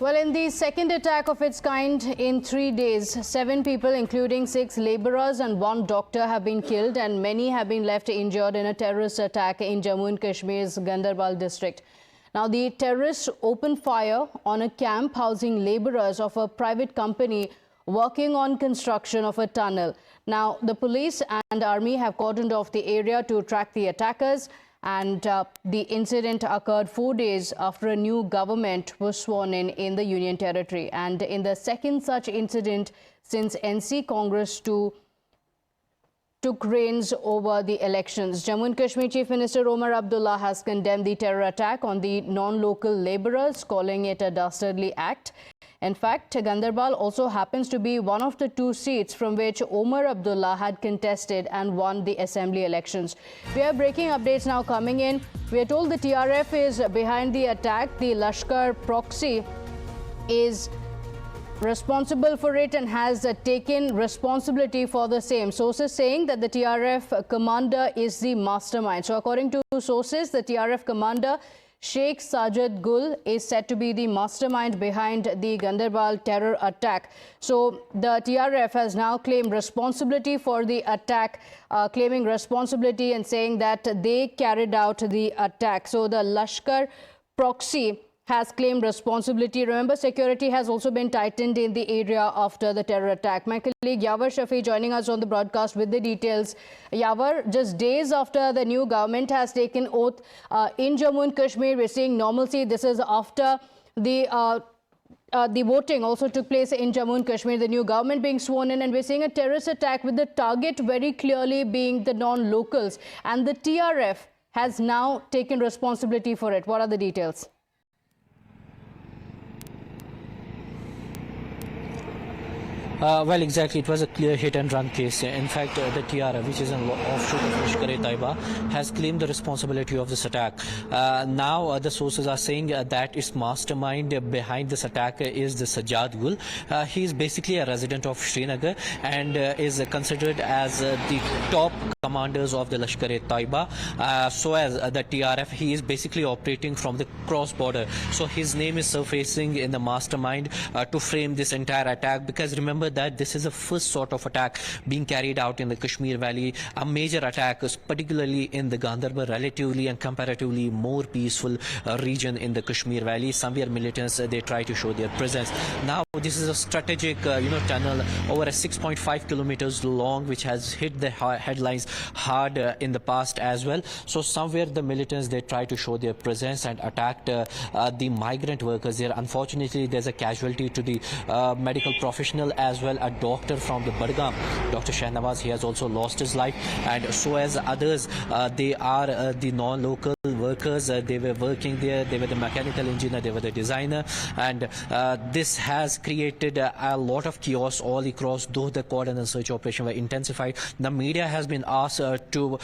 Well, in the second attack of its kind in 3 days, 7 people, including 6 laborers and 1 doctor, have been killed and many have been left injured in a terrorist attack in Jammu and Kashmir's Ganderbal district. Now, the terrorists opened fire on a camp housing laborers of a private company working on construction of a tunnel. Now, the police and army have cordoned off the area to track the attackers. And the incident occurred 4 days after a new government was sworn in the Union Territory. And in the second such incident since NC Congress took reins over the elections. Jammu and Kashmir Chief Minister Omar Abdullah has condemned the terror attack on the non-local laborers, calling it a dastardly act. In fact, Ganderbal also happens to be one of the 2 seats from which Omar Abdullah had contested and won the assembly elections. We have breaking updates now coming in. We are told the TRF is behind the attack. The Lashkar Proxy is responsible for it and has taken responsibility for the same. Sources saying that the TRF commander is the mastermind. So according to sources, the TRF commander Sheikh Sajid Gul is said to be the mastermind behind the Ganderbal terror attack. So the TRF has now claimed responsibility for the attack, claiming responsibility and saying that they carried out the attack. So the Lashkar Proxy has claimed responsibility. Remember, security has also been tightened in the area after the terror attack. My colleague Yawar Shafi joining us on the broadcast with the details. Yawar, just days after the new government has taken oath in Jammu and Kashmir, we're seeing normalcy. This is after the voting also took place in Jammu and Kashmir, the new government being sworn in, and we're seeing a terrorist attack with the target very clearly being the non-locals. And the TRF has now taken responsibility for it. What are the details? Well, exactly. It was a clear hit-and-run case. In fact, the TRF, which is an offshoot of Lashkar has claimed the responsibility of this attack. Now, the sources are saying that its mastermind behind this attack is the Sajid Gul. He is basically a resident of Srinagar and is considered as the top commanders of the Lashkar so as the TRF, he is basically operating from the cross-border. So his name is surfacing in the mastermind to frame this entire attack, because remember that this is the first sort of attack being carried out in the Kashmir Valley, a major attack, particularly in the Ganderbal, relatively and comparatively more peaceful region in the Kashmir Valley. Somewhere militants, they try to show their presence. Now, this is a strategic, tunnel over a 6.5 kilometers long, which has hit the headlines hard in the past as well. So somewhere the militants, they try to show their presence and attacked the migrant workers there. Unfortunately, there's a casualty to the medical professional as well, a doctor from the Badgam, Dr. Shahnawaz. He has also lost his life, and so as others. They are the non-local workers. They were working there. They were the mechanical engineer, they were the designer, and this has created a lot of chaos all across, though the cordon and search operation were intensified. The media has been asked to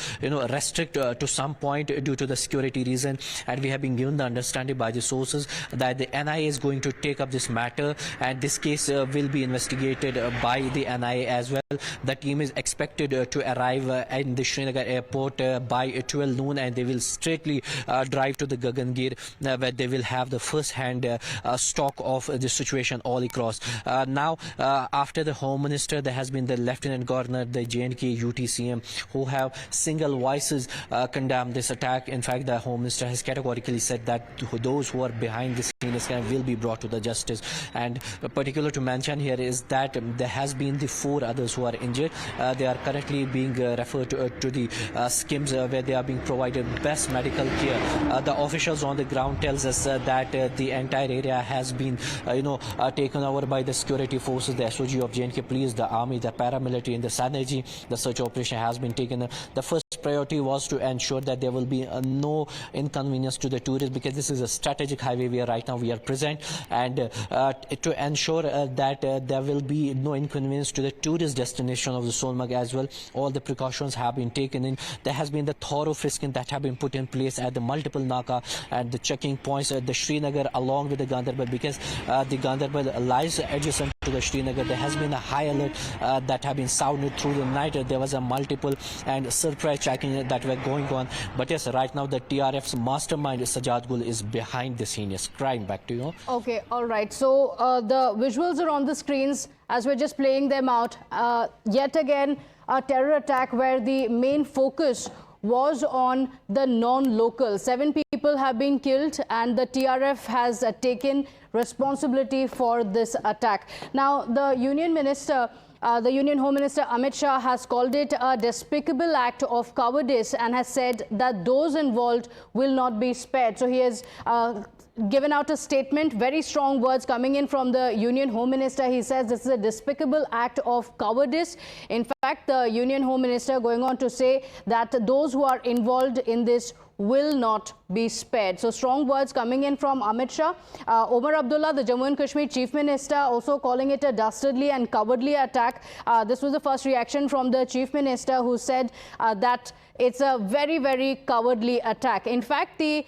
restrict to some point due to the security reason, and we have been given the understanding by the sources that the NIA is going to take up this matter, and this case will be investigated by the NIA as well. The team is expected to arrive in the Srinagar airport by 12 noon, and they will straightly drive to the Gagangir, where they will have the first-hand stock of the situation all across. Now, after the Home Minister, there has been the Lieutenant Governor, the J&K UTCM, who have single voices condemned this attack. In fact, the Home Minister has categorically said that those who are behind this scene will be brought to the justice. And particular to mention here is that there has been the 4 others who are injured. They are currently being referred to the skims where they are being provided best medical care. The officials on the ground tells us that the entire area has been taken over by the security forces, the SOG of J&K Police, the army, the paramilitary and the Synergy. The search operation has been taken. The first priority was to ensure that there will be no inconvenience to the tourists, because this is a strategic highway where right now we are present, and to ensure that there will be no inconvenience to the tourist destination of the Solmarg as well. All the precautions have been taken in. There has been the thorough frisking that have been put in place at the multiple Naka and the checking points at the Srinagar along with the Ganderbal, because the Ganderbal lies adjacent to the Srinagar. There has been a high alert that have been sounded through the night. There was a multiple and surprise tracking that were going on. But yes, right now the TRF's mastermind Sajad Gul is behind the scenes. Crying back to you. Okay, all right. So the visuals are on the screens as we're just playing them out. Yet again, a terror attack where the main focus was on the non-local. 7 people have been killed and the TRF has taken responsibility for this attack. Now, the Union Minister, the Union Home Minister Amit Shah has called it a despicable act of cowardice and has said that those involved will not be spared. So he has given out a statement, very strong words coming in from the Union Home Minister. He says this is a despicable act of cowardice. In fact, the Union Home Minister going on to say that those who are involved in this will not be spared. So strong words coming in from Amit Shah. Omar Abdullah, the Jammu and Kashmir Chief Minister, also calling it a dastardly and cowardly attack. This was the first reaction from the Chief Minister, who said that it's a very, very cowardly attack. In fact, the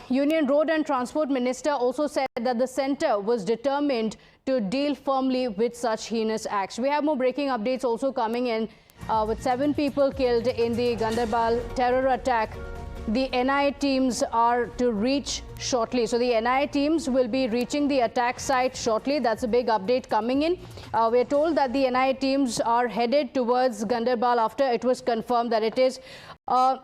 Union Road and Transport Minister also said that the centre was determined to deal firmly with such heinous acts. We have more breaking updates also coming in with 7 people killed in the Ganderbal terror attack. The NIA teams are to reach shortly. So the NIA teams will be reaching the attack site shortly. That's a big update coming in. We're told that the NIA teams are headed towards Ganderbal after it was confirmed that it is a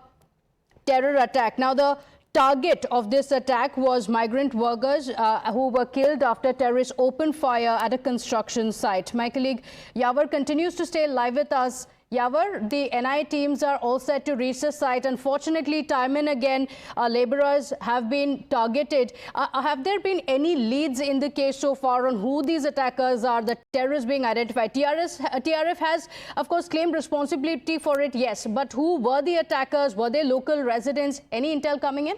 terror attack. Now, the target of this attack was migrant workers who were killed after terrorists opened fire at a construction site. My colleague Yawar continues to stay live with us. Yawar, the NIA teams are all set to reach the site. Unfortunately, time and again, laborers have been targeted. Have there been any leads in the case so far on who these attackers are, the terrorists being identified? TRF has, of course, claimed responsibility for it, yes. But who were the attackers? Were they local residents? Any intel coming in?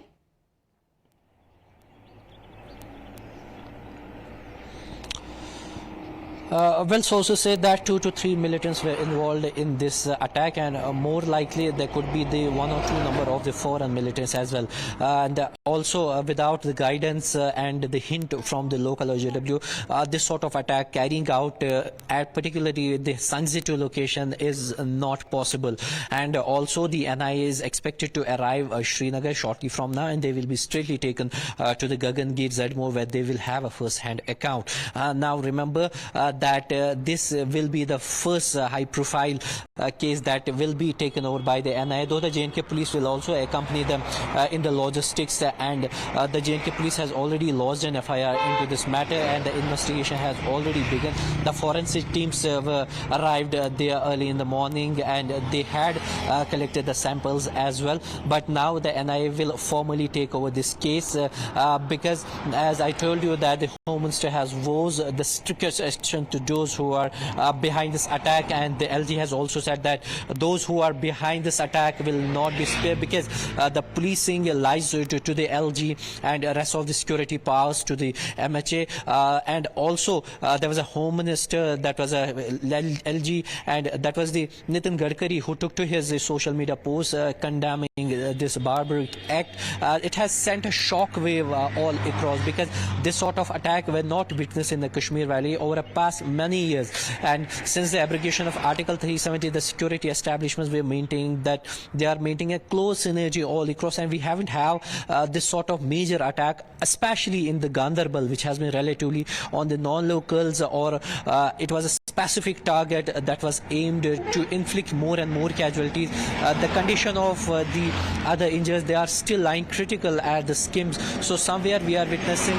Well, sources say that 2 to 3 militants were involved in this attack, and more likely there could be the 1 or 2 number of the foreign militants as well. And also, without the guidance and the hint from the local OJW, this sort of attack carrying out at particularly the sensitive location is not possible. And also, the NIA is expected to arrive Srinagar shortly from now, and they will be straightly taken to the Gagan Gate Zadmo, where they will have a first-hand account. Now, remember that this will be the first high-profile case that will be taken over by the NIA, though the J&K police will also accompany them in the logistics, and the J&K police has already lodged an FIR into this matter, and the investigation has already begun. The forensic teams arrived there early in the morning, and they had collected the samples as well. But now the NIA will formally take over this case because, as I told you, that the Home Minister has vowed the strictest action to those who are behind this attack, and the LG has also said that those who are behind this attack will not be spared, because the policing lies to the LG and the rest of the security powers to the MHA, and also there was a Home Minister that was a LG, and that was the Nitin Gadkari, who took to his social media post condemning this barbaric act. It has sent a shock wave all across, because this sort of attack were not witnessed in the Kashmir Valley over a past many years. And since the abrogation of Article 370, the security establishments were maintaining that they are maintaining a close synergy all across, and we haven't have this sort of major attack, especially in the Ganderbal, which has been relatively on the non-locals, or it was a specific target that was aimed to inflict more and more casualties. The condition of the other injuries, they are still lying critical at the skims. So somewhere we are witnessing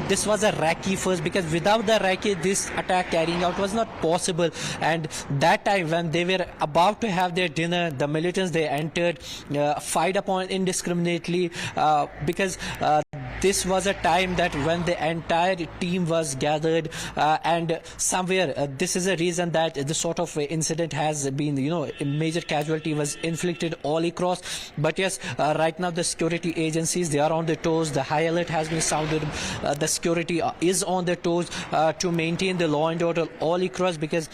this was a recce first, because without the recce, this attack carrying out was not possible. And that time when they were about to have their dinner, the militants, they entered, fired upon indiscriminately, because this was a time that when the entire team was gathered, and somewhere this is a reason that this sort of incident has been, a major casualty was inflicted all across. But yes, right now the security agencies, they are on the toes. The high alert has been sounded. The security is on the toes to maintain the law and order all across, because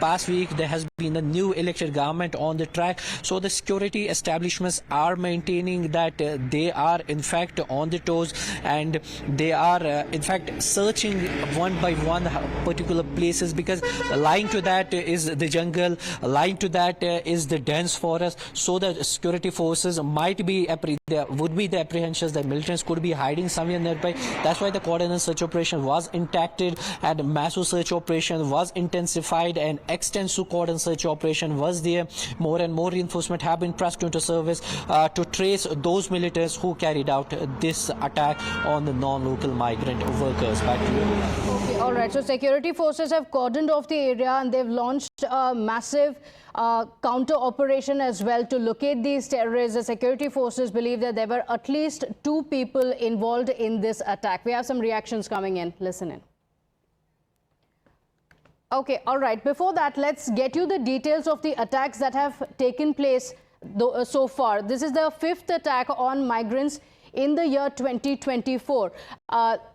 past week there has been a new elected government on the track. So the security establishments are maintaining that they are in fact on the toes, and they are in fact searching one by one particular places, because lying to that is the jungle, lying to that is the dense forest. So the security forces might be there would be the apprehensions that militants could be hiding somewhere nearby. That's why the coordinated search operation was intacted, and massive search operation was intensified, and extensive coordinated search operation was there. More and more reinforcement have been pressed into service to trace those militants who carried out this attack on the non-local migrant workers. Back to you. Okay, all right. So security forces have cordoned off the area, and they've launched a massive counter operation as well to locate these terrorists. The security forces believe that there were at least 2 people involved in this attack. We have some reactions coming in. Listen in. Okay, all right. Before that, let's get you the details of the attacks that have taken place so far. This is the 5th attack on migrants in the year 2024.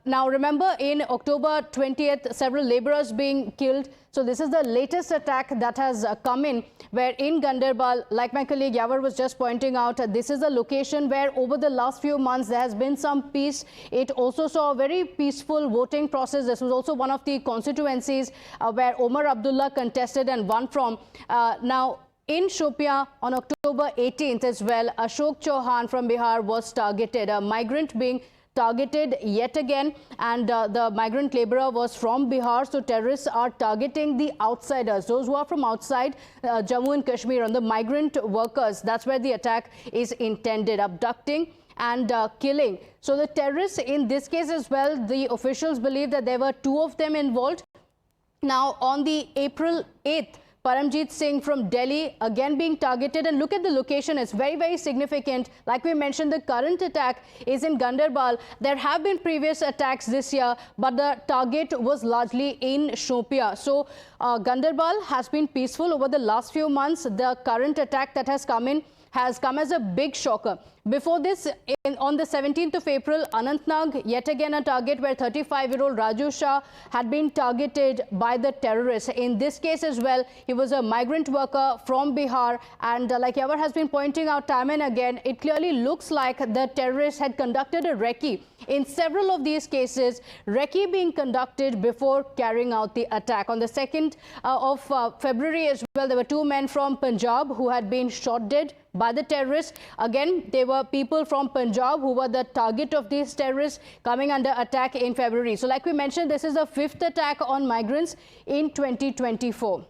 Now, remember, in October 20th, several laborers being killed. So this is the latest attack that has come in, where in Ganderbal, like my colleague Yavar was just pointing out, this is a location where over the last few months there has been some peace. It also saw a very peaceful voting process. This was also one of the constituencies where Omar Abdullah contested and won from. Now, in Shopia on October 18th as well, Ashok Chauhan from Bihar was targeted, a migrant being targeted yet again, and the migrant laborer was from Bihar. So terrorists are targeting the outsiders, those who are from outside Jammu and Kashmir, on the migrant workers. That's where the attack is intended, abducting and killing. So the terrorists in this case as well, the officials believe that there were 2 of them involved. Now, on the April 8th, Paramjit Singh from Delhi again being targeted, and look at the location. It's very, very significant. Like we mentioned, the current attack is in Ganderbal. There have been previous attacks this year, but the target was largely in Shopia. So Ganderbal has been peaceful over the last few months. The current attack that has come in has come as a big shocker. Before this, on the 17th of April, Anantnag, yet again a target where 35-year-old Raju Shah had been targeted by the terrorists. In this case as well, he was a migrant worker from Bihar, and like Yavar has been pointing out time and again, it clearly looks like the terrorists had conducted a recce. In several of these cases, recce being conducted before carrying out the attack. On the 2nd of February as well, there were 2 men from Punjab who had been shot dead by the terrorists. Again, they were people from Punjab who were the target of these terrorists coming under attack in February. So like we mentioned, this is the 5th attack on migrants in 2024.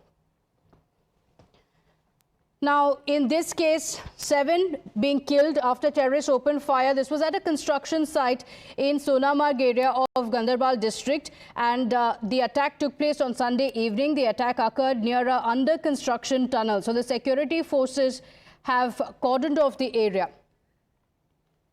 Now, in this case, 7 being killed after terrorists opened fire. This was at a construction site in Sonamarg area of Ganderbal district, and the attack took place on Sunday evening. The attack occurred near a under construction tunnel. So the security forces have cordoned off the area.